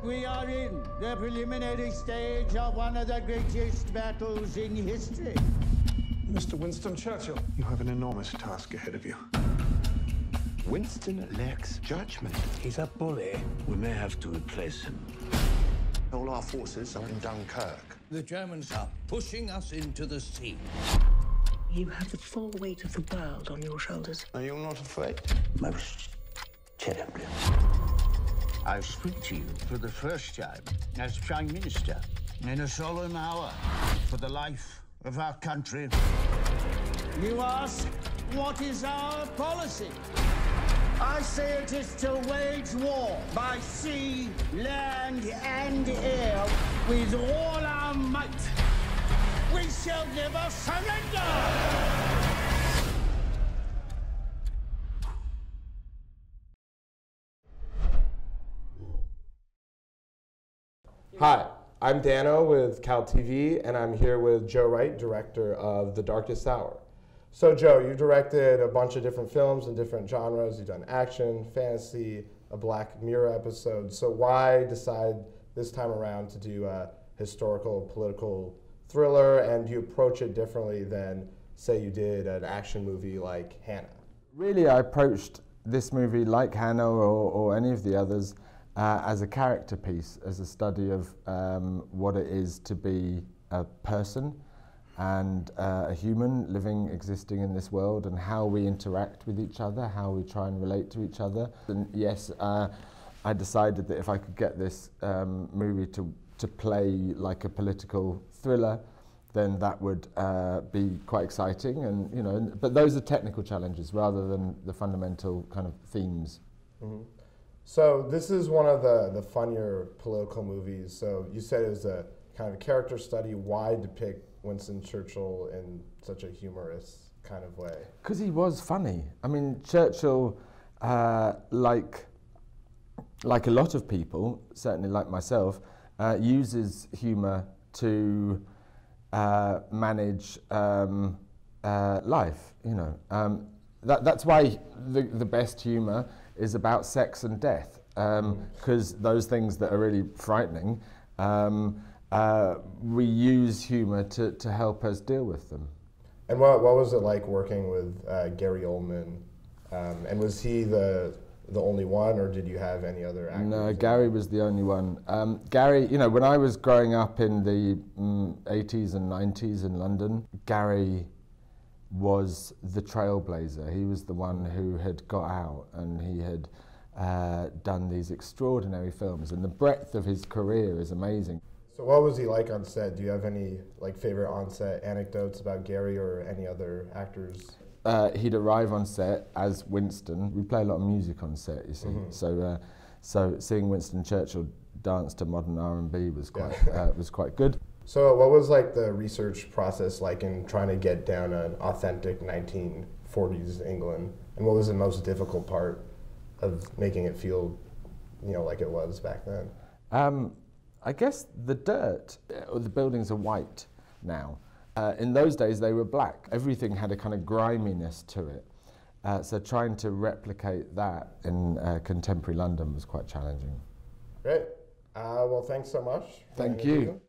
We are in the preliminary stage of one of the greatest battles in history. Mr. Winston Churchill, you have an enormous task ahead of you. Winston lacks judgment. He's a bully. We may have to replace him. All our forces are in Dunkirk. The Germans are pushing us into the sea. You have the full weight of the world on your shoulders. Are you not afraid? Most terribly. I speak to you for the first time as Prime Minister in a solemn hour for the life of our country. You ask, what is our policy? I say it is to wage war by sea, land, and air with all our might. We shall never surrender! Hi, I'm Dano with CalTV, and I'm here with Joe Wright, director of The Darkest Hour. So Joe, you directed a bunch of different films in different genres. You've done action, fantasy, a Black Mirror episode. So why decide this time around to do a historical, political thriller, and do you approach it differently than, say, you did an action movie like Haynam? Really, I approached this movie like Haynam or any of the others as a character piece, as a study of what it is to be a person and a human living, existing in this world, and how we interact with each other, how we try and relate to each other. And yes, I decided that if I could get this movie to play like a political thriller, then that would be quite exciting. And you know, but those are technical challenges rather than the fundamental kind of themes. Mm-hmm. So this is one of the funnier political movies. So you said it was a kind of character study. Why depict Winston Churchill in such a humorous kind of way? Because he was funny. I mean, Churchill, like a lot of people, certainly like myself, uses humour to manage life. You know, that's why the best humour is about sex and death, because those things that are really frightening, we use humour to help us deal with them. And what was it like working with Gary Oldman? And was he the only one, or did you have any other actors? No, Gary was the only one. Gary, you know, when I was growing up in the 80s and 90s in London, Gary was the trailblazer. He was the one who had got out, and he had done these extraordinary films, and the breadth of his career is amazing. So what was he like on set? Do you have any favorite on-set anecdotes about Gary or any other actors? He'd arrive on set as Winston. We play a lot of music on set, you see. Mm-hmm. So seeing Winston Churchill dance to modern R&B was quite good. So what was the research process like in trying to get down an authentic 1940s England? And what was the most difficult part of making it feel, like it was back then? I guess the dirt, the buildings are white now. In those days they were black. Everything had a kind of griminess to it. So trying to replicate that in contemporary London was quite challenging. Great. Well, thanks so much. Thank you.